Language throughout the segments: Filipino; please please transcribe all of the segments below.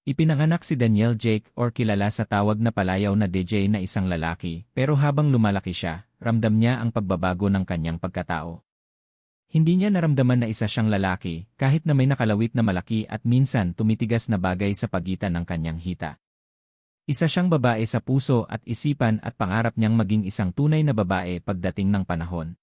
Ipinanganak si Daniel Jake or kilala sa tawag na palayaw na DJ na isang lalaki, pero habang lumalaki siya, ramdam niya ang pagbabago ng kanyang pagkatao. Hindi niya naramdaman na isa siyang lalaki, kahit na may nakalawit na malaki at minsan tumitigas na bagay sa pagitan ng kanyang hita. Isa siyang babae sa puso at isipan at pangarap niyang maging isang tunay na babae pagdating ng panahon.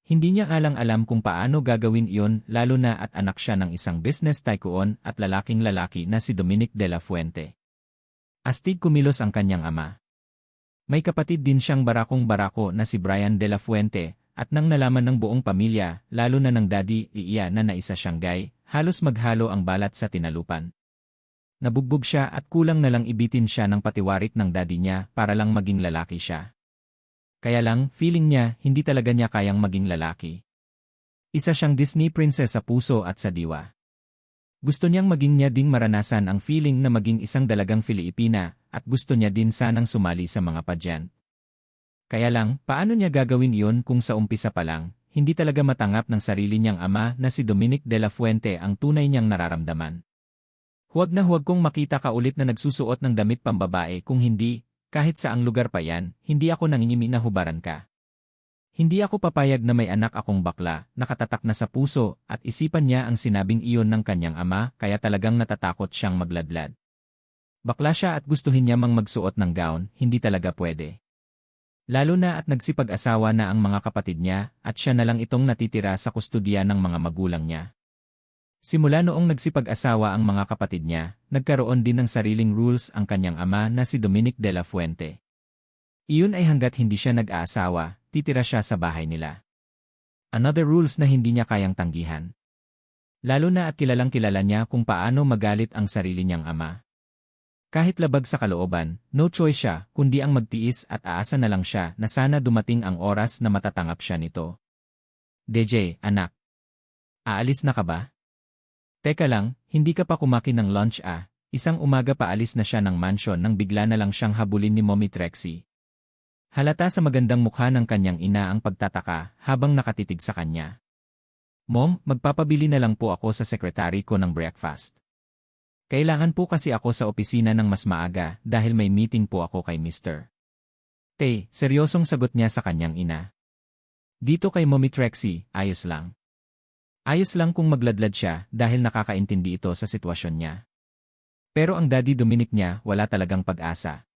Hindi niya alang-alam kung paano gagawin iyon lalo na at anak siya ng isang business tycoon at lalaking lalaki na si Dominic de la Fuente. Astig kumilos ang kanyang ama. May kapatid din siyang barakong-barako na si Brian de la Fuente at nang nalaman ng buong pamilya, lalo na ng daddy Iya na naisa siyang gay, halos maghalo ang balat sa tinalupan. Nabugbog siya at kulang na lang ibitin siya ng patiwarik ng daddy niya para lang maging lalaki siya. Kaya lang, feeling niya, hindi talaga niya kayang maging lalaki. Isa siyang Disney princess sa puso at sa diwa. Gusto niyang maging niya ding maranasan ang feeling na maging isang dalagang Filipina at gusto niya din sanang sumali sa mga pageant. Kaya lang, paano niya gagawin iyon kung sa umpisa pa lang, hindi talaga matanggap ng sarili niyang ama na si Dominic de la Fuente ang tunay niyang nararamdaman. Huwag na huwag kong makita ka ulit na nagsusuot ng damit pambabae kung hindi, kahit saang lugar pa yan, hindi ako nangingimi na hubaran ka. Hindi ako papayag na may anak akong bakla, nakatatak na sa puso, at isipan niya ang sinabing iyon ng kanyang ama, kaya talagang natatakot siyang magladlad. Bakla siya at gustuhin niya mang magsuot ng gown, hindi talaga pwede. Lalo na at nagsipag-asawa na ang mga kapatid niya, at siya na lang itong natitira sa kustodiya ng mga magulang niya. Simula noong nagsipag-asawa ang mga kapatid niya, nagkaroon din ng sariling rules ang kanyang ama na si Dominic de la Fuente. Iyon ay hanggat hindi siya nag-aasawa, titira siya sa bahay nila. Another rules na hindi niya kayang tanggihan. Lalo na at kilalang kilala niya kung paano magalit ang sarili niyang ama. Kahit labag sa kalooban, no choice siya kundi ang magtiis at aasa na lang siya na sana dumating ang oras na matatanggap siya nito. DJ, anak. Aalis na ka ba? Teka lang, hindi ka pa kumain ng lunch ah. Isang umaga paalis na siya ng mansion nang bigla na lang siyang habulin ni Mommy Trixie. Halata sa magandang mukha ng kanyang ina ang pagtataka habang nakatitig sa kanya. Mom, magpapabili na lang po ako sa sekretary ko ng breakfast. Kailangan po kasi ako sa opisina ng mas maaga dahil may meeting po ako kay Mr. Tay, seryosong sagot niya sa kanyang ina. Dito kay Mommy Trixie, ayos lang. Ayos lang kung magladlad siya dahil nakakaintindi ito sa sitwasyon niya. Pero ang Daddy Dominic niya wala talagang pag-asa.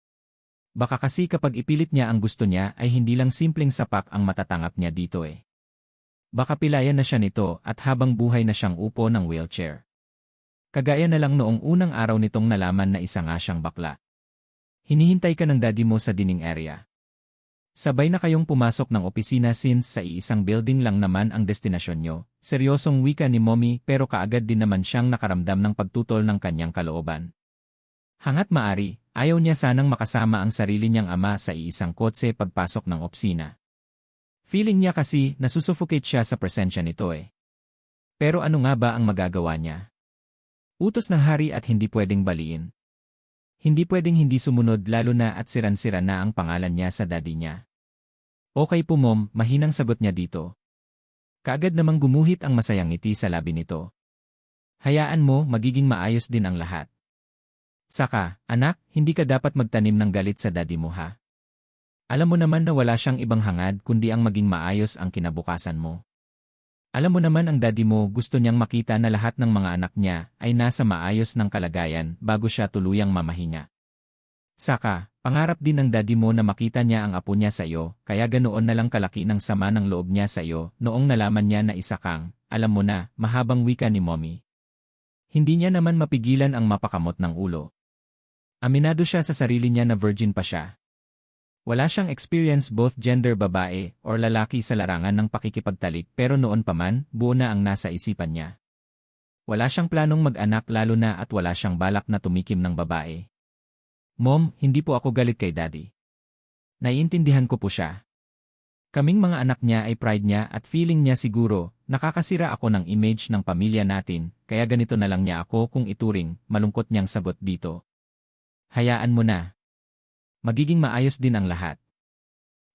Baka kasi kapag ipilit niya ang gusto niya ay hindi lang simpleng sapak ang matatanggap niya dito eh. Baka pilayan na siya nito at habang buhay na siyang upo ng wheelchair. Kagaya na lang noong unang araw nitong nalaman na isa nga siyang bakla. Hinihintay ka ng daddy mo sa dining area. Sabay na kayong pumasok ng opisina since sa iisang building lang naman ang destinasyon nyo. Seryosong wika ni Mommy pero kaagad din naman siyang nakaramdam ng pagtutol ng kanyang kalooban. Hangat maari, ayaw niya sanang makasama ang sarili niyang ama sa iisang kotse pagpasok ng opisina. Feeling niya kasi nasusuffocate siya sa presensya nito eh. Pero ano nga ba ang magagawa niya? Utos ng hari at hindi pwedeng baliin. Hindi pwedeng hindi sumunod lalo na at siran-sira na ang pangalan niya sa daddy niya. Okay po mom, mahinang sagot niya dito. Kaagad namang gumuhit ang masayang ngiti sa labi nito. Hayaan mo, magiging maayos din ang lahat. Saka, anak, hindi ka dapat magtanim ng galit sa daddy mo ha. Alam mo naman na wala siyang ibang hangad kundi ang maging maayos ang kinabukasan mo. Alam mo naman ang daddy mo gusto niyang makita na lahat ng mga anak niya ay nasa maayos ng kalagayan bago siya tuluyang mamahinga. Saka, pangarap din ng daddy mo na makita niya ang apo niya sa iyo, kaya ganoon na lang kalaki ng sama ng loob niya sa iyo noong nalaman niya na isa kang, alam mo na, mahabang wika ni Mommy. Hindi niya naman mapigilan ang mapakamot ng ulo. Aminado siya sa sarili niya na virgin pa siya. Wala siyang experience both gender babae or lalaki sa larangan ng pakikipagtalik pero noon pa man, buo na ang nasa isipan niya. Wala siyang planong mag-anak lalo na at wala siyang balak na tumikim ng babae. Mom, hindi po ako galit kay Daddy. Naiintindihan ko po siya. Kaming mga anak niya ay pride niya at feeling niya siguro, nakakasira ako ng image ng pamilya natin, kaya ganito na lang niya ako kung ituring, malungkot niyang sagot dito. Hayaan mo na. Magiging maayos din ang lahat.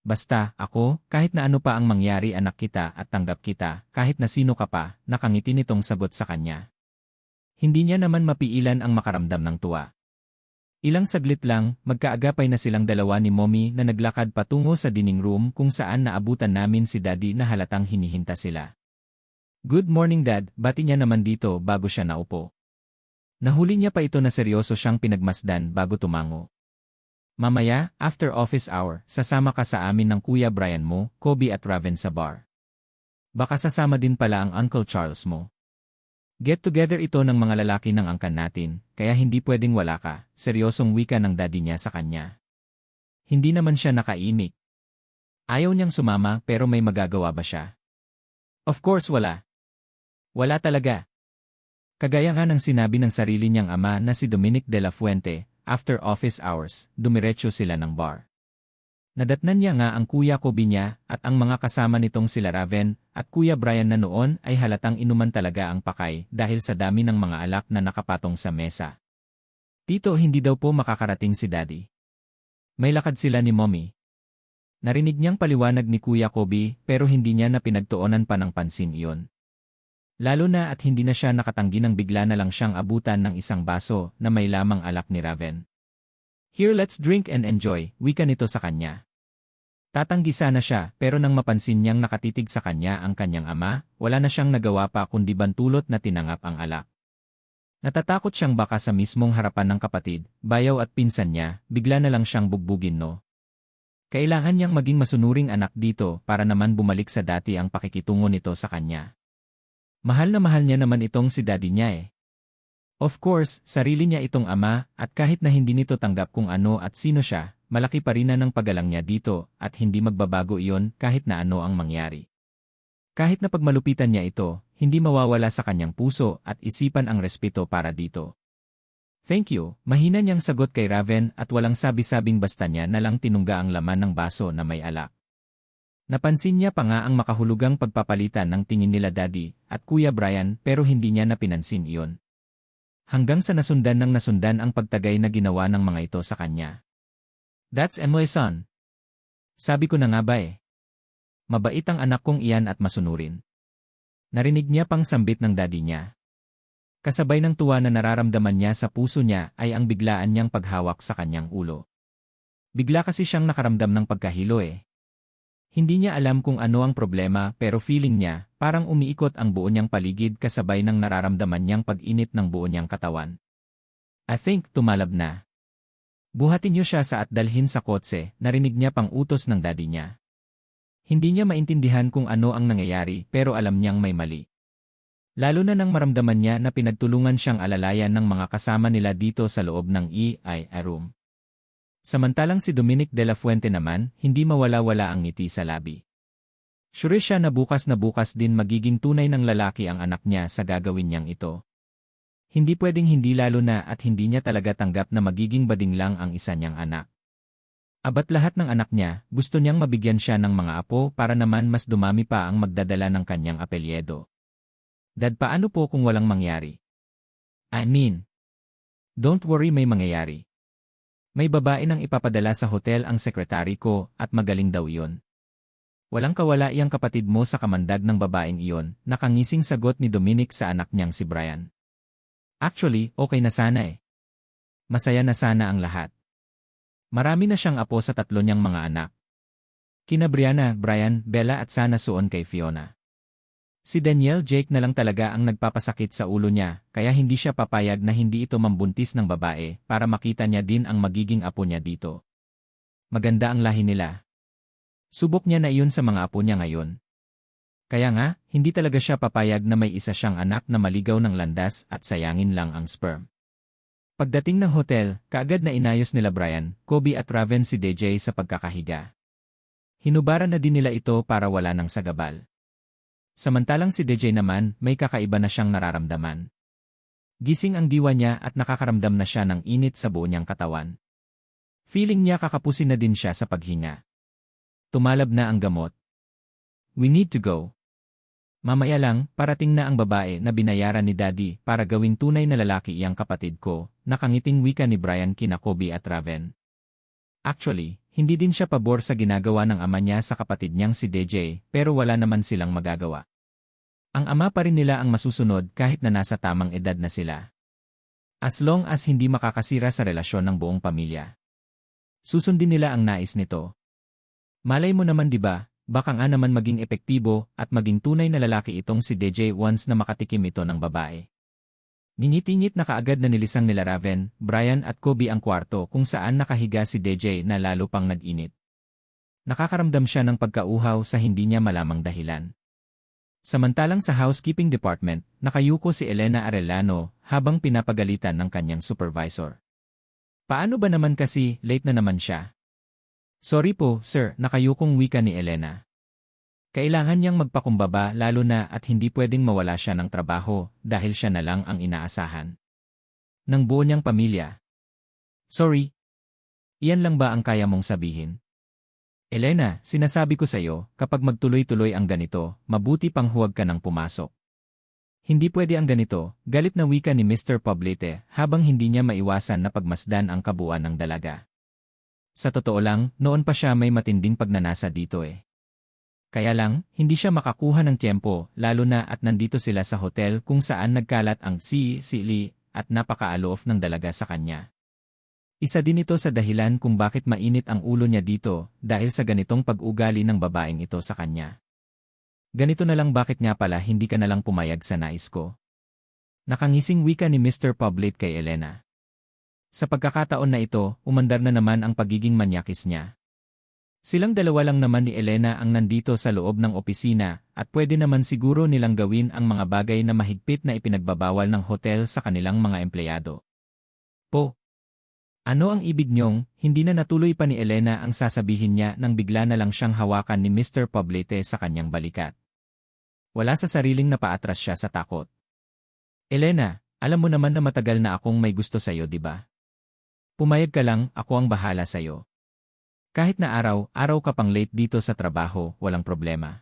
Basta, ako, kahit na ano pa ang mangyari anak kita at tanggap kita, kahit na sino ka pa, nakangiti nitong sagot sa kanya. Hindi niya naman mapiilan ang makaramdam ng tuwa. Ilang saglit lang, magkaagapay na silang dalawa ni Mommy na naglakad patungo sa dining room kung saan naabutan namin si Daddy na halatang hinihinta sila. "Good morning Dad," bati niya naman dito bago siya naupo. Nahuli niya pa ito na seryoso siyang pinagmasdan bago tumango. "Mamaya, after office hour, sasama ka sa amin ng Kuya Brian mo, Kobe at Raven sa bar. Baka sasama din pala ang Uncle Charles mo. Get-together ito ng mga lalaki ng angkan natin, kaya hindi pwedeng wala ka," seryosong wika ng daddy niya sa kanya. Hindi naman siya nakaimik. Ayaw niyang sumama pero may magagawa ba siya? Of course wala. Wala talaga. Kagaya nga ng sinabi ng sarili niyang ama na si Dominic de la Fuente, after office hours, dumiretso sila ng bar. Nadatnan niya nga ang Kuya Kobe niya at ang mga kasama nitong sila Raven at Kuya Brian na noon ay halatang inuman talaga ang pakay dahil sa dami ng mga alak na nakapatong sa mesa. Tito, hindi daw po makakarating si Daddy. May lakad sila ni Mommy. Narinig niyang paliwanag ni Kuya Kobe pero hindi niya na pinagtuunan pa ng pansin iyon. Lalo na at hindi na siya nakatanggi nang bigla na lang siyang abutan ng isang baso na may lamang alak ni Raven. "Here, let's drink and enjoy," wika nito sa kanya. Tatanggi sana siya pero nang mapansin niyang nakatitig sa kanya ang kanyang ama, wala na siyang nagawa pa kundi bantulot na tinangap ang alak. Natatakot siyang baka sa mismong harapan ng kapatid, bayaw at pinsan niya, bigla na lang siyang bugbugin no. Kailangan niyang maging masunuring anak dito para naman bumalik sa dati ang pakikitungo nito sa kanya. Mahal na mahal niya naman itong si daddy niya eh. Of course, sarili niya itong ama at kahit na hindi nito tanggap kung ano at sino siya, malaki pa rin na ng paggalang niya dito at hindi magbabago iyon kahit na ano ang mangyari. Kahit na pagmalupitan niya ito, hindi mawawala sa kanyang puso at isipan ang respeto para dito. "Thank you," mahina niyang sagot kay Raven at walang sabi-sabing basta niya na lang tinungga ang laman ng baso na may alak. Napansin niya pa nga ang makahulugang pagpapalitan ng tingin nila Daddy at Kuya Brian pero hindi niya na pinansin iyon. Hanggang sa nasundan ang pagtagay na ginawa ng mga ito sa kanya. "That's my son. Sabi ko na nga ba eh. Mabait ang anak kong iyan at masunurin." Narinig niya pang sambit ng daddy niya. Kasabay ng tuwa na nararamdaman niya sa puso niya ay ang biglaan niyang paghawak sa kanyang ulo. Bigla kasi siyang nakaramdam ng pagkahilo eh. Hindi niya alam kung ano ang problema pero feeling niya parang umiikot ang buo niyang paligid kasabay ng nararamdaman niyang pag-init ng buo niyang katawan. "I think tumalab na. Buhatin niyo siya sa at dalhin sa kotse," narinig niya pang utos ng daddy niya. Hindi niya maintindihan kung ano ang nangyayari pero alam niyang may mali. Lalo na nang maramdaman niya na pinagtulungan siyang alalayan ng mga kasama nila dito sa loob ng EI room. Samantalang si Dominic de la Fuente naman, hindi mawala-wala ang ngiti sa labi. Sure siya na bukas din magiging tunay ng lalaki ang anak niya sa gagawin niyang ito. Hindi pwedeng hindi lalo na at hindi niya talaga tanggap na magiging bading lang ang isa niyang anak. Abat lahat ng anak niya, gusto niyang mabigyan siya ng mga apo para naman mas dumami pa ang magdadala ng kanyang apelyedo. "Dad, paano po kung walang mangyari?" "I mean, don't worry, may mangyayari. May babae nang ipapadala sa hotel ang sekretary ko at magaling daw iyon. Walang kawala iyang kapatid mo sa kamandag ng babaeng iyon," nakangising sagot ni Dominic sa anak niyang si Brian. "Actually, okay na sana eh. Masaya na sana ang lahat. Marami na siyang apo sa 3 niyang mga anak. Kina Brianna, Brian, Bella at sana suon kay Fiona. Si Daniel Jake na lang talaga ang nagpapasakit sa ulo niya, kaya hindi siya papayag na hindi ito mambuntis ng babae para makita niya din ang magiging apo niya dito. Maganda ang lahi nila. Subok niya na iyon sa mga apo niya ngayon. Kaya nga, hindi talaga siya papayag na may isa siyang anak na maligaw ng landas at sayangin lang ang sperm." Pagdating ng hotel, kaagad na inayos nila Brian, Kobe at Raven si DJ sa pagkakahiga. Hinubaran na din nila ito para wala ng sagabal. Samantalang si DJ naman, may kakaiba na siyang nararamdaman. Gising ang diwa niya at nakakaramdam na siya ng init sa buo niyang katawan. Feeling niya kakapusin na din siya sa paghinga. Tumalab na ang gamot. "We need to go. Mamaya lang, parating na ang babae na binayaran ni Daddy para gawing tunay na lalaki iyang kapatid ko," nakangiting wika ni Brian kina Kobe at Raven. Actually, hindi din siya pabor sa ginagawa ng ama niya sa kapatid niyang si DJ pero wala naman silang magagawa. Ang ama pa rin nila ang masusunod kahit na nasa tamang edad na sila. As long as hindi makakasira sa relasyon ng buong pamilya. Susundin nila ang nais nito. Malay mo naman 'di ba, baka nga naman maging epektibo at maging tunay na lalaki itong si DJ once na makatikim ito ng babae. Ningit-ingit na kaagad na nilisang nila Raven, Brian at Kobe ang kwarto kung saan nakahiga si DJ na lalo pang nag-init. Nakakaramdam siya ng pagkauhaw sa hindi niya malamang dahilan. Samantalang sa housekeeping department, nakayuko si Elena Arellano habang pinapagalitan ng kanyang supervisor. Paano ba naman kasi late na naman siya? Sorry po, sir, nakayukong wika ni Elena. Kailangan niyang magpakumbaba lalo na at hindi pwedeng mawala siya ng trabaho dahil siya na lang ang inaasahan ng buo niyang pamilya. Sorry. Iyan lang ba ang kaya mong sabihin? Elena, sinasabi ko sa'yo, kapag magtuloy-tuloy ang ganito, mabuti pang huwag ka nang pumasok. Hindi pwede ang ganito, galit na wika ni Mr. Poblete habang hindi niya maiwasan na pagmasdan ang kabuuan ng dalaga. Sa totoo lang, noon pa siya may matinding pagnanasa dito eh. Kaya lang, hindi siya makakuha ng tiyempo, lalo na at nandito sila sa hotel kung saan nagkalat ang sili at napaka-aloof ng dalaga sa kanya. Isa din ito sa dahilan kung bakit mainit ang ulo niya dito dahil sa ganitong pag-ugali ng babaeng ito sa kanya. Ganito na lang bakit nga pala hindi ka na lang pumayag sa nais ko? Nakangising wika ni Mr. Poblete kay Elena. Sa pagkakataon na ito, umandar na naman ang pagiging manyakis niya. Silang dalawa lang naman ni Elena ang nandito sa loob ng opisina at pwede naman siguro nilang gawin ang mga bagay na mahigpit na ipinagbabawal ng hotel sa kanilang mga empleyado. Ano ang ibig niyong, hindi na natuloy pa ni Elena ang sasabihin niya nang bigla na lang siyang hawakan ni Mr. Poblete sa kanyang balikat. Wala sa sariling napaatras siya sa takot. Elena, alam mo naman na matagal na akong may gusto sa'yo, di ba? Pumayag ka lang, ako ang bahala sa'yo. Kahit na araw ka pang late dito sa trabaho, walang problema.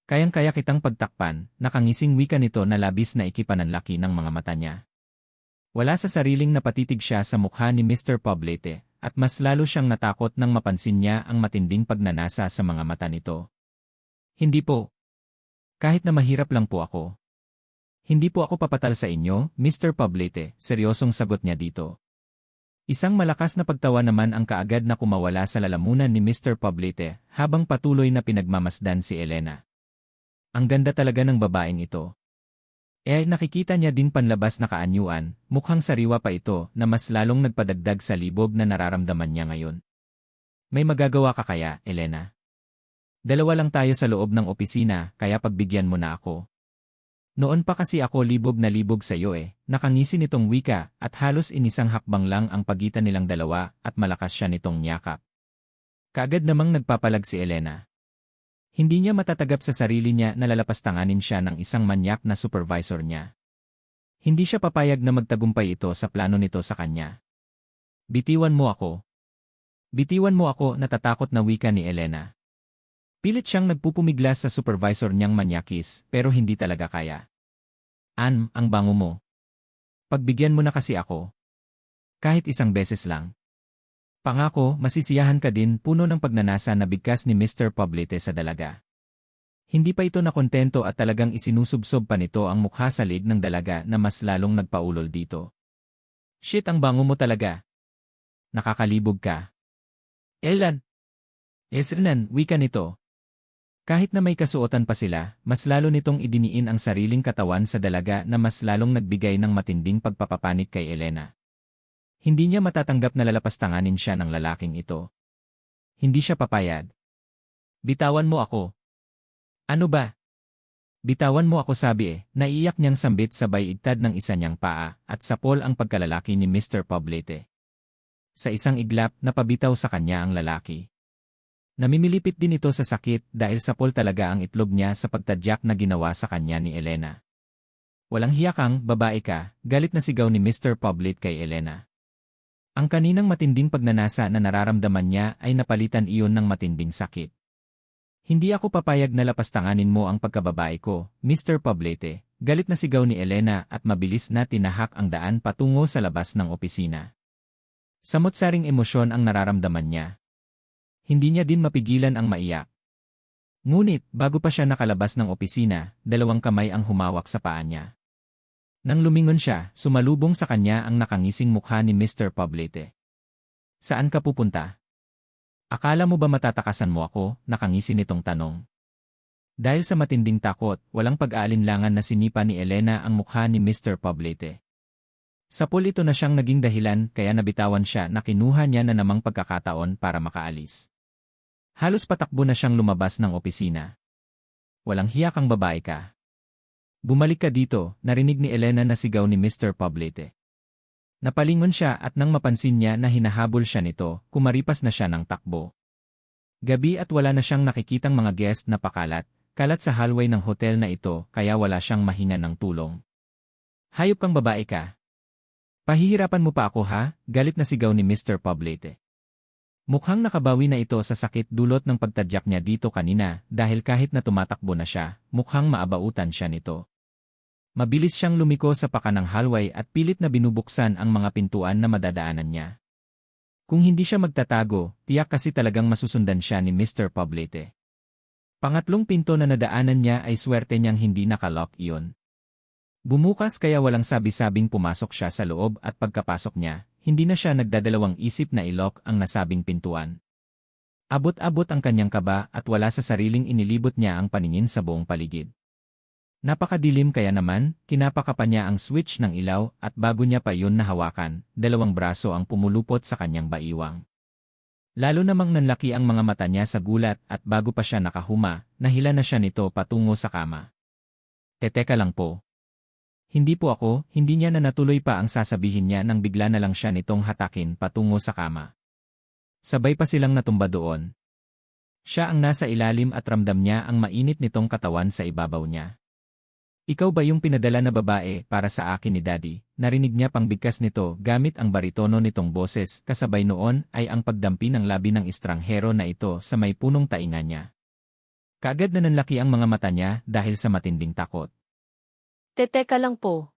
Kayang-kaya kitang pagtakpan, nakangising wika nito na labis na ikipananlaki ng mga mata niya. Wala sa sariling napatitig siya sa mukha ni Mr. Poblete, at mas lalo siyang natakot nang mapansin niya ang matinding pagnanasa sa mga mata nito. Hindi po. Kahit na mahirap lang po ako. Hindi po ako papatal sa inyo, Mr. Poblete, seryosong sagot niya dito. Isang malakas na pagtawa naman ang kaagad na kumawala sa lalamunan ni Mr. Poblete habang patuloy na pinagmamasdan si Elena. Ang ganda talaga ng babaeng ito. Nakikita niya din panlabas na kaanyuan, mukhang sariwa pa ito na mas lalong nagpadagdag sa libog na nararamdaman niya ngayon. May magagawa ka kaya, Elena? Dalawa lang tayo sa loob ng opisina, kaya pagbigyan mo na ako. Noon pa kasi ako libog na libog sa iyo nakangisi nitong wika at halos inisang hakbang lang ang pagitan nilang dalawa at malakas siya nitong niyakap. Kaagad namang nagpapalag si Elena. Hindi niya matatagap sa sarili niya na lalapastanganin siya ng isang manyak na supervisor niya. Hindi siya papayag na magtagumpay ito sa plano nito sa kanya. Bitiwan mo ako. Bitiwan mo ako, natatakot na wika ni Elena. Pilit siyang nagpupumiglas sa supervisor niyang manyakis pero hindi talaga kaya. Ang bango mo. Pagbigyan mo na kasi ako. Kahit isang beses lang. Pangako, masisiyahan ka din, puno ng pagnanasa na bigkas ni Mr. Poblete sa dalaga. Hindi pa ito nakontento at talagang isinusubsob pa nito ang mukha sa lig ng dalaga na mas lalong nagpaulol dito. Shit, ang bango mo talaga. Nakakalibog ka. Elan. Esrenan, wika nito. Kahit na may kasuotan pa sila, mas lalo nitong idiniin ang sariling katawan sa dalaga na mas lalong nagbigay ng matinding pagpapapanik kay Elena. Hindi niya matatanggap na lalapastanganin siya ng lalaking ito. Hindi siya papayag. Bitawan mo ako. Ano ba? Bitawan mo ako, sabi naiiyak niyang sambit sabay igtad ng isa niyang paa at sapol ang pagkalalaki ni Mr. Poblete. Sa isang iglap, napabitaw sa kanya ang lalaki. Namimilipit din ito sa sakit dahil sapol talaga ang itlog niya sa pagtadyak na ginawa sa kanya ni Elena. Walang hiyakang, babae ka, galit na sigaw ni Mr. Poblete kay Elena. Ang kaninang matinding pagnanasa na nararamdaman niya ay napalitan iyon ng matinding sakit. Hindi ako papayag na lapastanganin mo ang pagkababae ko, Mr. Poblete, galit na sigaw ni Elena at mabilis na tinahak ang daan patungo sa labas ng opisina. Samot-saring emosyon ang nararamdaman niya. Hindi niya din mapigilan ang maiyak. Ngunit, bago pa siya nakalabas ng opisina, dalawang kamay ang humawak sa paa niya. Nang lumingon siya, sumalubong sa kanya ang nakangising mukha ni Mr. Poblete. Saan ka pupunta? Akala mo ba matatakasan mo ako? Nakangisi nitong tanong. Dahil sa matinding takot, walang pag-aalinlangan na sinipa ni Elena ang mukha ni Mr. Poblete. Sa pool ito na siyang naging dahilan kaya nabitawan siya na kinuha niya na namang pagkakataon para makaalis. Halos patakbo na siyang lumabas ng opisina. Walang hiya kang babae ka. Bumalik ka dito, narinig ni Elena na sigaw ni Mr. Poblete. Napalingon siya at nang mapansin niya na hinahabol siya nito, kumaripas na siya ng takbo. Gabi at wala na siyang nakikitang mga guest na kalat sa hallway ng hotel na ito kaya wala siyang mahinga ng tulong. Hayop kang babae ka. Pahihirapan mo pa ako ha? Galit na sigaw ni Mr. Poblete. Mukhang nakabawi na ito sa sakit dulot ng pagtadyak niya dito kanina dahil kahit na tumatakbo na siya, mukhang maabautan siya nito. Mabilis siyang lumiko sa pakanang hallway at pilit na binubuksan ang mga pintuan na madadaanan niya. Kung hindi siya magtatago, tiyak kasi talagang masusundan siya ni Mr. Poblete. Pangatlong pinto na nadaanan niya ay swerte niyang hindi nakalock iyon. Bumukas kaya walang sabi-sabing pumasok siya sa loob at pagkapasok niya, hindi na siya nagdadalawang isip na ilok ang nasabing pintuan. Abot-abot ang kanyang kaba at wala sa sariling inilibot niya ang paningin sa buong paligid. Napakadilim kaya naman, kinapakapan niya ang switch ng ilaw at bago niya pa yun nahawakan, dalawang braso ang pumulupot sa kanyang baiwang. Lalo namang nanlaki ang mga mata niya sa gulat at bago pa siya nakahuma, nahila na siya nito patungo sa kama. Teka lang po. Hindi po ako, hindi niya na natuloy pa ang sasabihin niya nang bigla na lang siya nitong hatakin patungo sa kama. Sabay pa silang natumba doon. Siya ang nasa ilalim at ramdam niya ang mainit nitong katawan sa ibabaw niya. Ikaw ba yung pinadala na babae para sa akin ni Daddy? Narinig niya pang bigkas nito gamit ang baritono nitong boses kasabay noon ay ang pagdampi ng labi ng estranghero na ito sa may punong tainga niya. Kaagad na nanlaki ang mga mata niya dahil sa matinding takot. Teka lang po.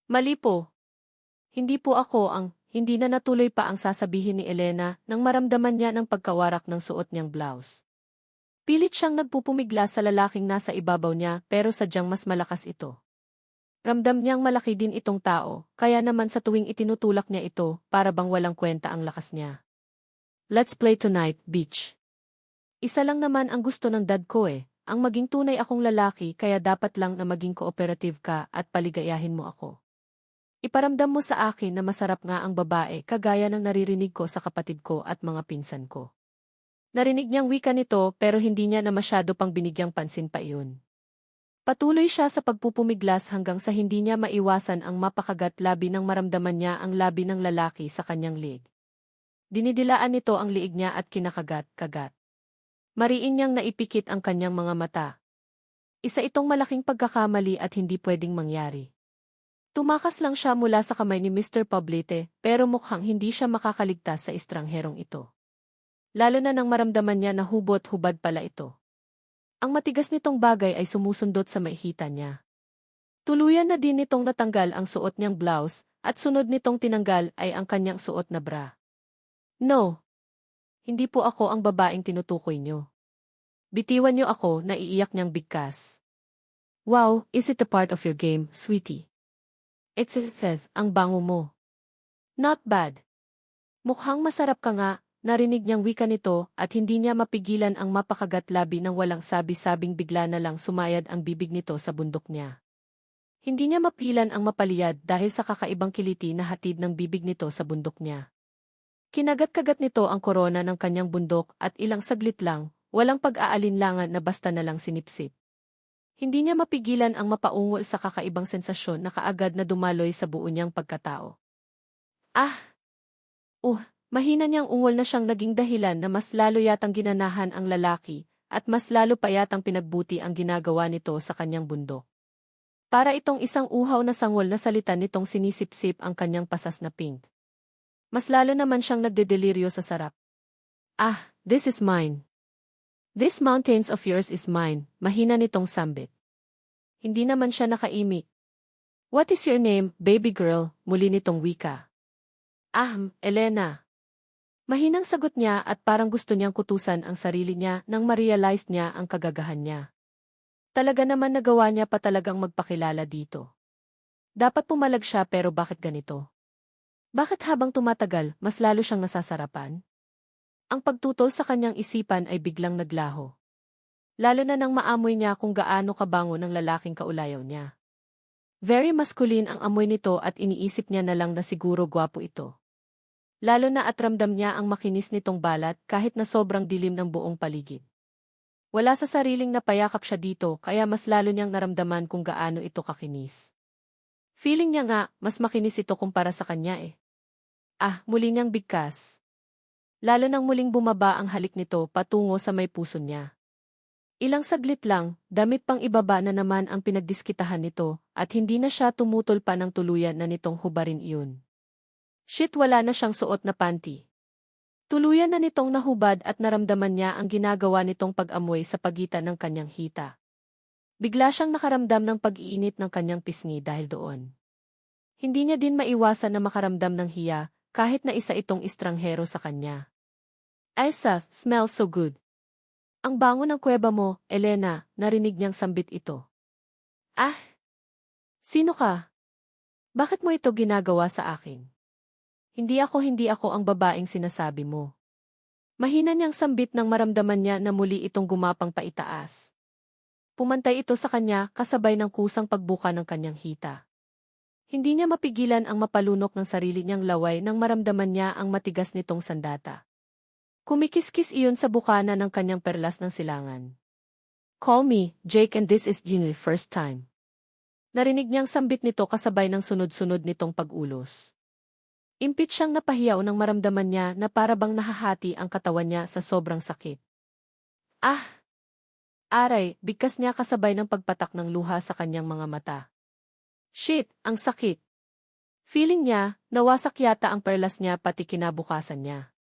Mali po. Hindi po ako hindi na natuloy pa ang sasabihin ni Elena nang maramdaman niya ng pagkawarak ng suot niyang blouse. Pilit siyang nagpupumigla sa lalaking nasa ibabaw niya pero sadyang mas malakas ito. Ramdam niyang malaki din itong tao, kaya naman sa tuwing itinutulak niya ito, para bang walang kwenta ang lakas niya. Let's play tonight, bitch. Isa lang naman ang gusto ng dad ko ang maging tunay akong lalaki kaya dapat lang na maging cooperative ka at paligayahin mo ako. Iparamdam mo sa akin na masarap nga ang babae kagaya ng naririnig ko sa kapatid ko at mga pinsan ko. Narinig niyang wika nito pero hindi niya na masyado pang binigyang pansin pa iyon. Patuloy siya sa pagpupumiglas hanggang sa hindi niya maiwasan ang mapakagat labi nang maramdaman niya ang labi ng lalaki sa kanyang liig. Dinidilaan nito ang liig niya at kinakagat-kagat. Mariin niyang naipikit ang kanyang mga mata. Isa itong malaking pagkakamali at hindi pwedeng mangyari. Tumakas lang siya mula sa kamay ni Mr. Poblete pero mukhang hindi siya makakaligtas sa estrangherong ito. Lalo na nang maramdaman niya na hubot-hubad pala ito. Ang matigas nitong bagay ay sumusundot sa maihita niya. Tuluyan na din nitong natanggal ang suot niyang blouse at sunod nitong tinanggal ay ang kanyang suot na bra. No. Hindi po ako ang babaeng tinutukoy niyo. Bitiwan niyo ako, naiiyak niyang bigkas. Wow, is it a part of your game, sweetie? It's a theft, ang bango mo. Not bad. Mukhang masarap ka nga, narinig niyang wika nito at hindi niya mapigilan ang mapakagat labi nang walang sabi-sabing bigla na lang sumayad ang bibig nito sa bundok niya. Hindi niya mapilan ang mapaliyad dahil sa kakaibang kiliti na hatid ng bibig nito sa bundok niya. Kinagat-kagat nito ang korona ng kanyang bundok at ilang saglit lang, walang pag-aalinlangan na basta na lang sinipsip. Hindi niya mapigilan ang mapaungol sa kakaibang sensasyon na kaagad na dumaloy sa buo niyang pagkatao. Mahina niyang ungol na siyang naging dahilan na mas lalo yatang ginanahan ang lalaki at mas lalo pa yatang pinagbuti ang ginagawa nito sa kanyang bundok. Para itong isang uhaw na sangol na salita nitong sinisipsip ang kanyang pasas na pink. Mas lalo naman siyang nagdedeliryo sa sarap. This is mine. This mountains of yours is mine, mahina nitong sambit. Hindi naman siya nakaimik. What is your name, baby girl? Muli nitong wika. Elena. Mahinang sagot niya at parang gusto niyang kutusan ang sarili niya nang ma-realize niya ang kagagahan niya. Talaga naman nagawa niya pa talagang magpakilala dito. Dapat pumalag siya pero bakit ganito? Bakit habang tumatagal, mas lalo siyang nasasarapan? Ang pagtutol sa kanyang isipan ay biglang naglaho. Lalo na nang maamoy niya kung gaano kabango ng lalaking kaulayaw niya. Very masculine ang amoy nito at iniisip niya na lang na siguro gwapo ito. Lalo na at ramdam niya ang makinis nitong balat kahit na sobrang dilim ng buong paligid. Wala sa sariling napayakap siya dito kaya mas lalo niyang naramdaman kung gaano ito kakinis. Feeling niya nga, mas makinis ito kumpara sa kanya eh. Muli niyang bigkas. Lalo nang muling bumaba ang halik nito patungo sa may puso niya. Ilang saglit lang, damit pang ibaba na naman ang pinagdiskitahan nito at hindi na siya tumutol pa ng tuluyan na nitong hubarin iyon. Shit, wala na siyang suot na panty. Tuluyan na nitong nahubad at naramdaman niya ang ginagawa nitong pag-amoy sa pagitan ng kanyang hita. Bigla siyang nakaramdam ng pag-iinit ng kanyang pisngi dahil doon. Hindi niya din maiwasan na makaramdam ng hiya kahit na isa itong estranghero sa kanya. Isa, smells so good. Ang bango ng kuweba mo, Elena, narinig niyang sambit ito. Sino ka? Bakit mo ito ginagawa sa akin? Hindi ako ang babaeng sinasabi mo. Mahina niyang sambit nang maramdaman niya na muli itong gumapang paitaas. Pumantay ito sa kanya kasabay ng kusang pagbuka ng kanyang hita. Hindi niya mapigilan ang mapalunok ng sarili niyang laway nang maramdaman niya ang matigas nitong sandata. Kumikiskis iyon sa bukana ng kanyang perlas ng silangan. Call me, Jake, and this is Ginny's first time. Narinig niyang sambit nito kasabay ng sunod-sunod nitong pag-ulos. Impit siyang napahiyaw nang maramdaman niya na para bang nahahati ang katawan niya sa sobrang sakit. Aray, bigkas niya kasabay ng pagpatak ng luha sa kanyang mga mata. Shit, ang sakit. Feeling niya, nawasak yata ang perlas niya pati kinabukasan niya.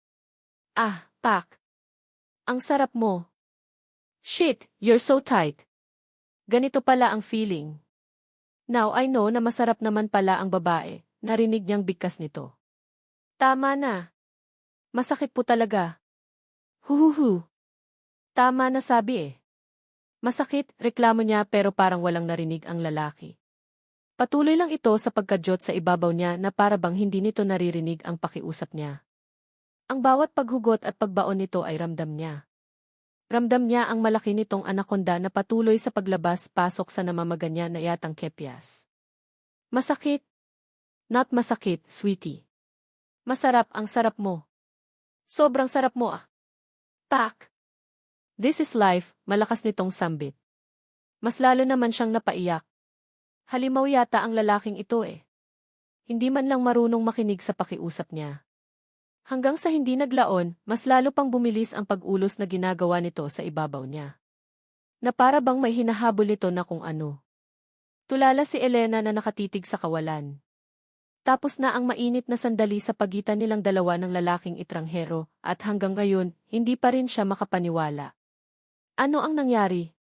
Pak. Ang sarap mo. Shit, you're so tight. Ganito pala ang feeling. Now I know na masarap naman pala ang babae, narinig niyang bigkas nito. Tama na. Masakit po talaga. Huhuhu. Tama na sabi eh. Masakit, reklamo niya pero parang walang narinig ang lalaki. Patuloy lang ito sa pagkadyot sa ibabaw niya na para bang hindi nito naririnig ang pakiusap niya. Ang bawat paghugot at pagbaon nito ay ramdam niya. Ramdam niya ang malaki nitong anaconda na patuloy sa paglabas-pasok sa namamaga niya na yatang kepyas. Masakit? Not masakit, sweetie. Masarap, ang sarap mo. Sobrang sarap mo Pak. This is life, malakas nitong sambit. Mas lalo naman siyang napaiyak. Halimaw yata ang lalaking ito eh. Hindi man lang marunong makinig sa pakiusap niya. Hanggang sa hindi naglaon, mas lalo pang bumilis ang pag-ulos na ginagawa nito sa ibabaw niya. Na para bang may hinahabol nito na kung ano. Tulala si Elena na nakatitig sa kawalan. Tapos na ang mainit na sandali sa pagitan nilang dalawa ng lalaking itranghero at hanggang ngayon, hindi pa rin siya makapaniwala. Ano ang nangyari?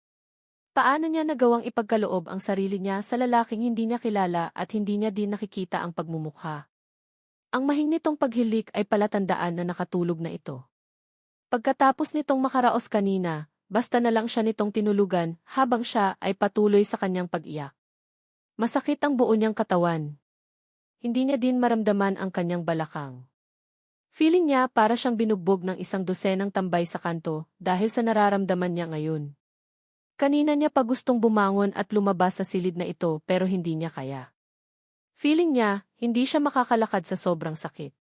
Paano niya nagawang ipagkaloob ang sarili niya sa lalaking hindi niya kilala at hindi niya din nakikita ang pagmumukha? Ang mahing nitong paghilik ay palatandaan na nakatulog na ito. Pagkatapos nitong makaraos kanina, basta na lang siya nitong tinulugan habang siya ay patuloy sa kanyang pag-iyak. Masakit ang buo niyang katawan. Hindi niya din maramdaman ang kanyang balakang. Feeling niya para siyang binugbog ng isang dosenang tambay sa kanto dahil sa nararamdaman niya ngayon. Kanina niya pa gustong bumangon at lumabas sa silid na ito pero hindi niya kaya. Feeling niya, hindi siya makakalakad sa sobrang sakit.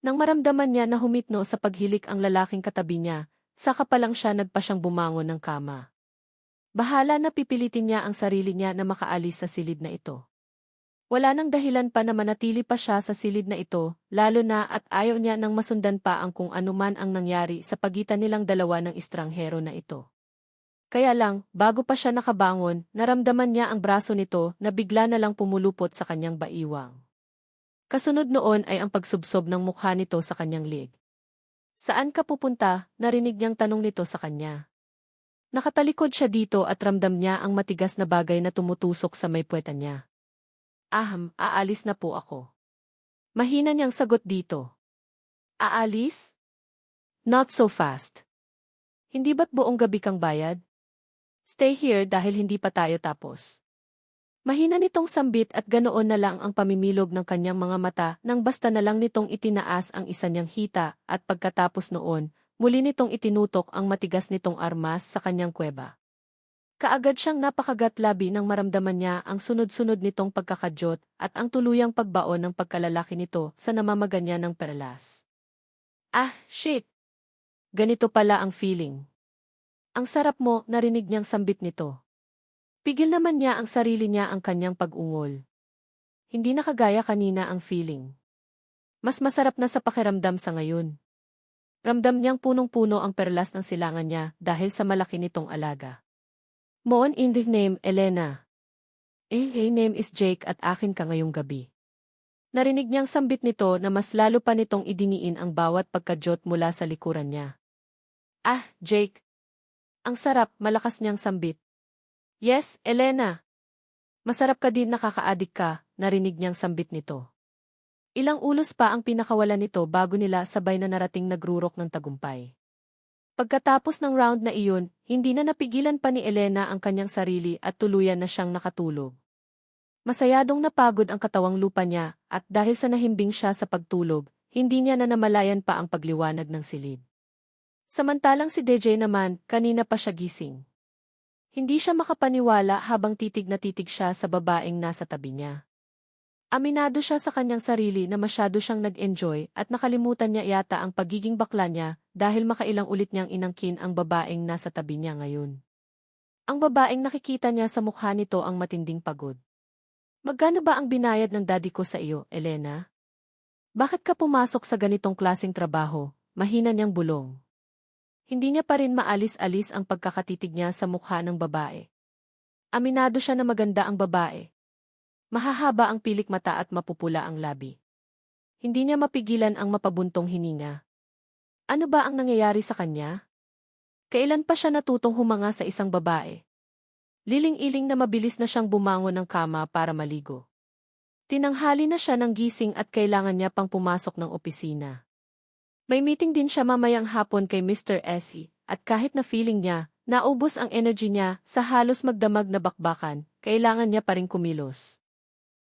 Nang maramdaman niya na humitno sa paghilik ang lalaking katabi niya, saka pa lang siya nagpa siyang bumangon ng kama. Bahala na pipilitin niya ang sarili niya na makaalis sa silid na ito. Wala nang dahilan pa na manatili pa siya sa silid na ito, lalo na at ayaw niya nang masundan pa ang kung anuman ang nangyari sa pagitan nilang dalawa ng estranghero na ito. Kaya lang, bago pa siya nakabangon, naramdaman niya ang braso nito na bigla na lang pumulupot sa kanyang baiwang. Kasunod noon ay ang pagsubsob ng mukha nito sa kanyang liig. Saan ka pupunta? Narinig niyang tanong nito sa kanya. Nakatalikod siya dito at ramdam niya ang matigas na bagay na tumutusok sa may puweta niya. Aalis na po ako. Mahina niyang sagot dito. Aalis? Not so fast. Hindi ba't buong gabi kang bayad? Stay here dahil hindi pa tayo tapos. Mahina nitong sambit at ganoon na lang ang pamimilog ng kanyang mga mata nang basta na lang nitong itinaas ang isa niyang hita at pagkatapos noon, muli nitong itinutok ang matigas nitong armas sa kanyang kuweba. Kaagad siyang napakagatlabi nang maramdaman niya ang sunod-sunod nitong pagkakadyot at ang tuluyang pagbaon ng pagkalalaki nito sa namamaga niya ng perlas. Ah, shit! Ganito pala ang feeling. Ang sarap mo, narinig niyang sambit nito. Pigil naman niya ang sarili niya ang kanyang pag-ungol. Hindi na kagaya kanina ang feeling. Mas masarap na sa pakiramdam sa ngayon. Ramdam niyang punong-puno ang perlas ng silangan niya dahil sa malaki nitong alaga. Moon in the name, Elena. Hey name is Jake at akin ka ngayong gabi. Narinig niyang sambit nito na mas lalo pa nitong idiniin ang bawat pagkadyot mula sa likuran niya. Ah, Jake. Ang sarap, malakas niyang sambit. Yes, Elena. Masarap ka din nakakaadik ka, narinig niyang sambit nito. Ilang ulos pa ang pinakawalan nito bago nila sabay na narating nagrurok ng tagumpay. Pagkatapos ng round na iyon, hindi na napigilan pa ni Elena ang kanyang sarili at tuluyan na siyang nakatulog. Masayadong napagod ang katawang lupa niya at dahil sa nahimbing siya sa pagtulog, hindi niya na namalayan pa ang pagliwanag ng silid. Samantalang si DJ naman, kanina pa siya gising. Hindi siya makapaniwala habang titig na titig siya sa babaeng nasa tabi niya. Aminado siya sa kanyang sarili na masyado siyang nag-enjoy at nakalimutan niya yata ang pagiging bakla niya dahil makailang ulit niyang inangkin ang babaeng nasa tabi niya ngayon. Ang babaeng nakikita niya sa mukha nito ang matinding pagod. Magkano ba ang binayad ng daddy ko sa iyo, Elena? Bakit ka pumasok sa ganitong klaseng trabaho? Mahina niyang bulong. Hindi niya pa rin maalis-alis ang pagkakatitig niya sa mukha ng babae. Aminado siya na maganda ang babae. Mahahaba ang pilik mata at mapupula ang labi. Hindi niya mapigilan ang mapabuntong hininga. Ano ba ang nangyayari sa kanya? Kailan pa siya natutong humanga sa isang babae? Liling-iling na mabilis na siyang bumangon ng kama para maligo. Tinanghali na siya ng gising at kailangan niya pang pumasok ng opisina. May meeting din siya mamayang hapon kay Mr. S.E. at kahit na feeling niya, naubos ang energy niya sa halos magdamag na bakbakan, kailangan niya pa rin kumilos.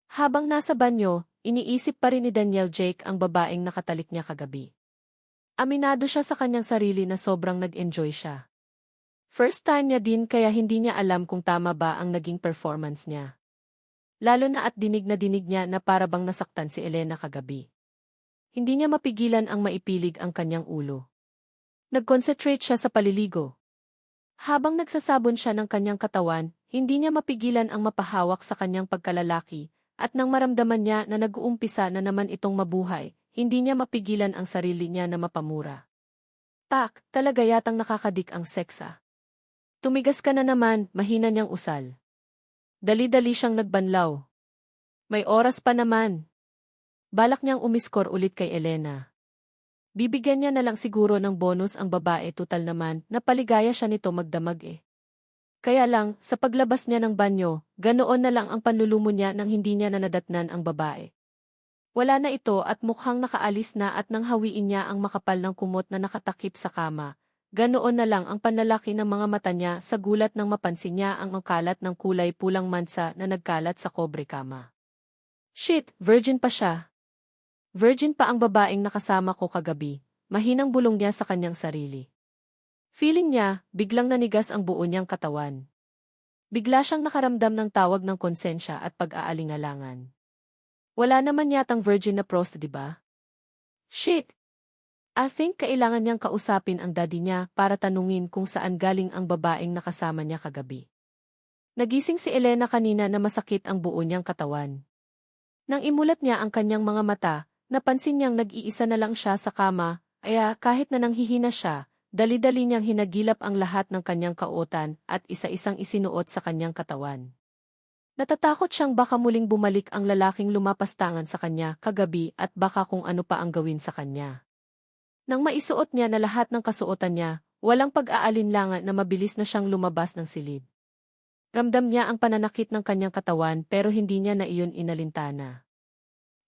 Habang nasa banyo, iniisip pa rin ni Daniel Jake ang babaeng nakatalik niya kagabi. Aminado siya sa kanyang sarili na sobrang nag-enjoy siya. First time niya din kaya hindi niya alam kung tama ba ang naging performance niya. Lalo na at dinig niya na para bang nasaktan si Elena kagabi. Hindi niya mapigilan ang maipilig ang kanyang ulo. Nag-concentrate siya sa paliligo. Habang nagsasabon siya ng kanyang katawan, hindi niya mapigilan ang mapahawak sa kanyang pagkalalaki, at nang maramdaman niya na nag-uumpisa na naman itong mabuhay, hindi niya mapigilan ang sarili niya na mapamura. Tak, talaga yatang nakakadik ang seksa. Tumigas ka na naman, mahina niyang usal. Dali-dali siyang nagbanlaw. May oras pa naman. Balak niyang umiskor ulit kay Elena. Bibigyan niya na lang siguro ng bonus ang babae tutal naman na paligaya siya nito magdamag eh. Kaya lang, sa paglabas niya ng banyo, ganoon na lang ang panlulumo niya nang hindi niya na nadatnan ang babae. Wala na ito at mukhang nakaalis na at nang hawiin niya ang makapal ng kumot na nakatakip sa kama. Ganoon na lang ang panlalaki ng mga mata niya sa gulat nang mapansin niya ang kalat ng kulay pulang mansa na nagkalat sa kobre kama. Shit, virgin pa siya. Virgin pa ang babaeng nakasama ko kagabi, mahinang bulong niya sa kanyang sarili. Feeling niya, biglang nanigas ang buo niyang katawan. Bigla siyang nakaramdam ng tawag ng konsensya at pag-aalingalangan. Wala naman yatang virgin na prost, diba? Shit! I think kailangan niyang kausapin ang daddy niya para tanungin kung saan galing ang babaeng nakasama niya kagabi. Nagising si Elena kanina na masakit ang buo niyang katawan. Nang imulat niya ang kanyang mga mata, napansin niyang nag-iisa na lang siya sa kama, kaya kahit na nanghihina siya, dali-dali niyang hinagilap ang lahat ng kanyang kauotan at isa-isang isinuot sa kanyang katawan. Natatakot siyang baka muling bumalik ang lalaking lumapastangan sa kanya kagabi at baka kung ano pa ang gawin sa kanya. Nang maisuot niya na lahat ng kasuotan niya, walang pag-aalinlangan na mabilis na siyang lumabas ng silid. Ramdam niya ang pananakit ng kanyang katawan pero hindi niya na iyon inalintana.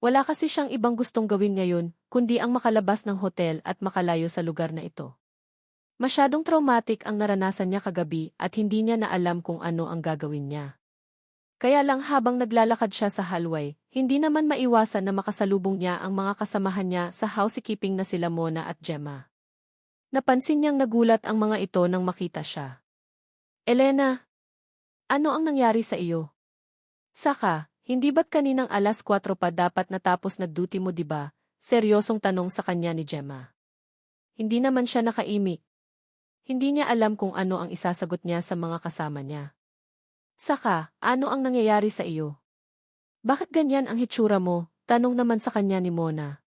Wala kasi siyang ibang gustong gawin ngayon, kundi ang makalabas ng hotel at makalayo sa lugar na ito. Masyadong traumatic ang naranasan niya kagabi at hindi niya na alam kung ano ang gagawin niya. Kaya lang habang naglalakad siya sa hallway, hindi naman maiwasan na makasalubong niya ang mga kasamahan niya sa housekeeping na sila Mona at Gemma. Napansin niyang nagulat ang mga ito nang makita siya. Elena, ano ang nangyari sa iyo? Saka, hindi ba't kaninang alas 4 pa dapat natapos nag-duty mo diba? Seryosong tanong sa kanya ni Gemma. Hindi naman siya nakaimik. Hindi niya alam kung ano ang isasagot niya sa mga kasama niya. Saka, ano ang nangyayari sa iyo? Bakit ganyan ang hitsura mo? Tanong naman sa kanya ni Mona.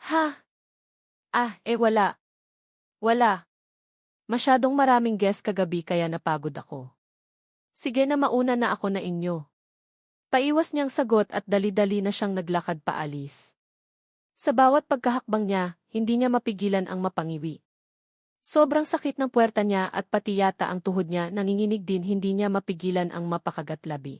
Ha? Wala. Wala. Masyadong maraming guest kagabi kaya napagod ako. Sige na mauna na ako na inyo. Paiwas niyang sagot at dali-dali na siyang naglakad paalis. Sa bawat pagkahakbang niya, hindi niya mapigilan ang mapangiwi. Sobrang sakit ng puwerta niya at pati yata ang tuhod niya nanginginig din hindi niya mapigilan ang mapakagat-labi.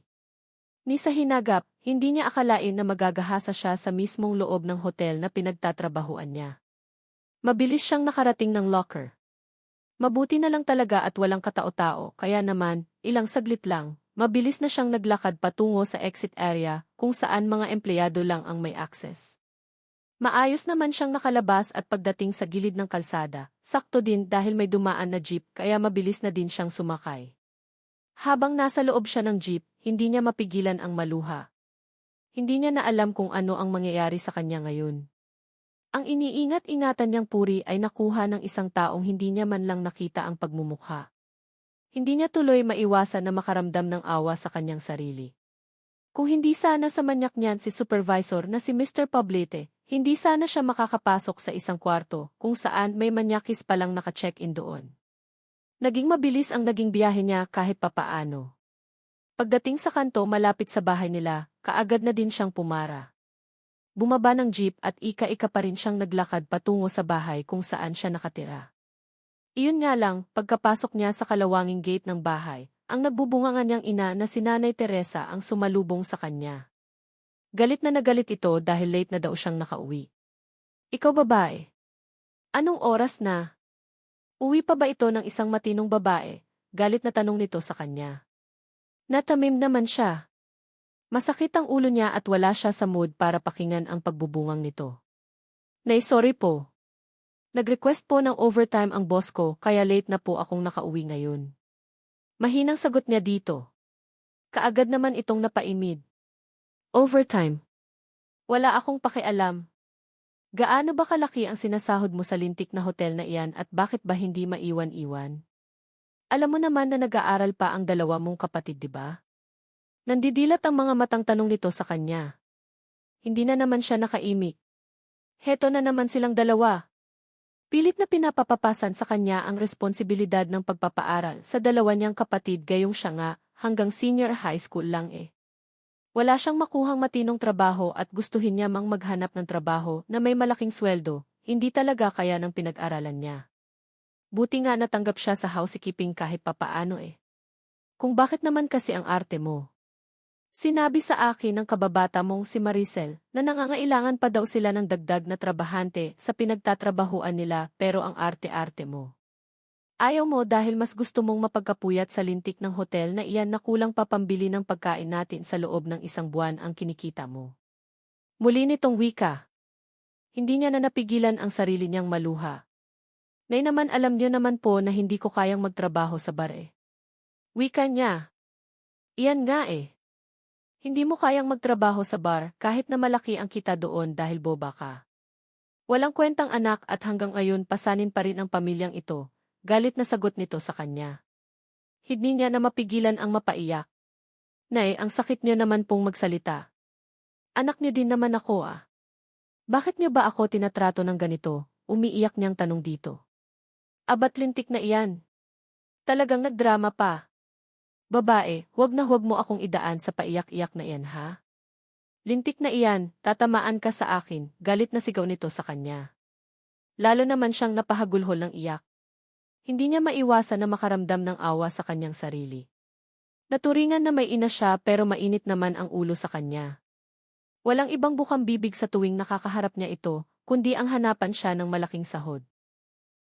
Ni sa hinagap, hindi niya akalain na magagahasa siya sa mismong loob ng hotel na pinagtatrabahuan niya. Mabilis siyang nakarating ng locker. Mabuti na lang talaga at walang katao-tao, kaya naman, ilang saglit lang, mabilis na siyang naglakad patungo sa exit area kung saan mga empleyado lang ang may access. Maayos naman siyang nakalabas at pagdating sa gilid ng kalsada, sakto din dahil may dumaan na jeep kaya mabilis na din siyang sumakay. Habang nasa loob siya ng jeep, hindi niya mapigilan ang maluha. Hindi niya na alam kung ano ang mangyayari sa kanya ngayon. Ang iniingat-ingatan niyang puri ay nakuha ng isang taong hindi niya man lang nakita ang pagmumukha. Hindi niya tuloy maiwasan na makaramdam ng awa sa kanyang sarili. Kung hindi sana sa manyak niyan si supervisor na si Mr. Poblete, hindi sana siya makakapasok sa isang kwarto kung saan may manyakis palang naka-check-in doon. Naging mabilis ang naging biyahe niya kahit papaano. Pagdating sa kanto malapit sa bahay nila, kaagad na din siyang pumara. Bumaba ng jeep at ika-ika pa rin siyang naglakad patungo sa bahay kung saan siya nakatira. Iyon nga lang, pagkapasok niya sa kalawanging gate ng bahay, ang nagbubungangan niyang ina na si Nanay Teresa ang sumalubong sa kanya. Galit na nagalit ito dahil late na daw siyang nakauwi. Ikaw babae? Anong oras na? Uwi pa ba ito ng isang matinong babae? Galit na tanong nito sa kanya. Natamim naman siya. Masakit ang ulo niya at wala siya sa mood para pakinggan ang pagbubungang nito. Nay, sorry po. Nag-request po ng overtime ang boss ko kaya late na po akong nakauwi ngayon. Mahinang sagot niya dito. Kaagad naman itong napaimid. Overtime? Wala akong pakialam. Gaano ba kalaki ang sinasahod mo sa lintik na hotel na iyan at bakit ba hindi maiwan-iwan? Alam mo naman na nag-aaral pa ang dalawa mong kapatid, di ba? Nandidilat ang mga matang tanong nito sa kanya. Hindi na naman siya nakaimik. Heto na naman silang dalawa. Pilit na pinapapapasan sa kanya ang responsibilidad ng pagpapaaral sa dalawa niyang kapatid gayong siya nga, hanggang senior high school lang eh. Wala siyang makuhang matinong trabaho at gustuhin niya mang maghanap ng trabaho na may malaking sweldo, hindi talaga kaya ng pinag-aralan niya. Buti nga natanggap siya sa housekeeping kahit papaano eh. Kung bakit naman kasi ang arte mo? Sinabi sa akin ng kababata mong si Maricel na nangangailangan pa daw sila ng dagdag na trabahante sa pinagtatrabahuan nila pero ang arte-arte mo. Ayaw mo dahil mas gusto mong mapagkapuyat sa lintik ng hotel na iyan na kulang pa pambili ng pagkain natin sa loob ng isang buwan ang kinikita mo. Muli nitong wika. Hindi niya na napigilan ang sarili niyang maluha. Nay naman alam niyo naman po na hindi ko kayang magtrabaho sa bar eh. Wika niya. Iyan nga eh. Hindi mo kayang magtrabaho sa bar kahit na malaki ang kita doon dahil boba ka. Walang kwentang anak at hanggang ngayon pasanin pa rin ang pamilyang ito, galit na sagot nito sa kanya. Hindi niya na mapigilan ang mapaiyak. Nay, ang sakit niyo naman pong magsalita. Anak niyo din naman ako ah. Bakit niyo ba ako tinatrato ng ganito? Umiiyak niyang tanong dito. Abat lintik na iyan. Talagang nagdrama pa. Babae, huwag mo akong idaan sa paiyak-iyak na iyan ha. Lintik na iyan, tatamaan ka sa akin, galit na sigaw nito sa kanya. Lalo naman siyang napahagulhol ng iyak. Hindi niya maiwasan na makaramdam ng awa sa kanyang sarili. Naturingan na may ina siya pero mainit naman ang ulo sa kanya. Walang ibang bukang bibig sa tuwing nakakaharap niya ito, kundi ang hanapan siya ng malaking sahod.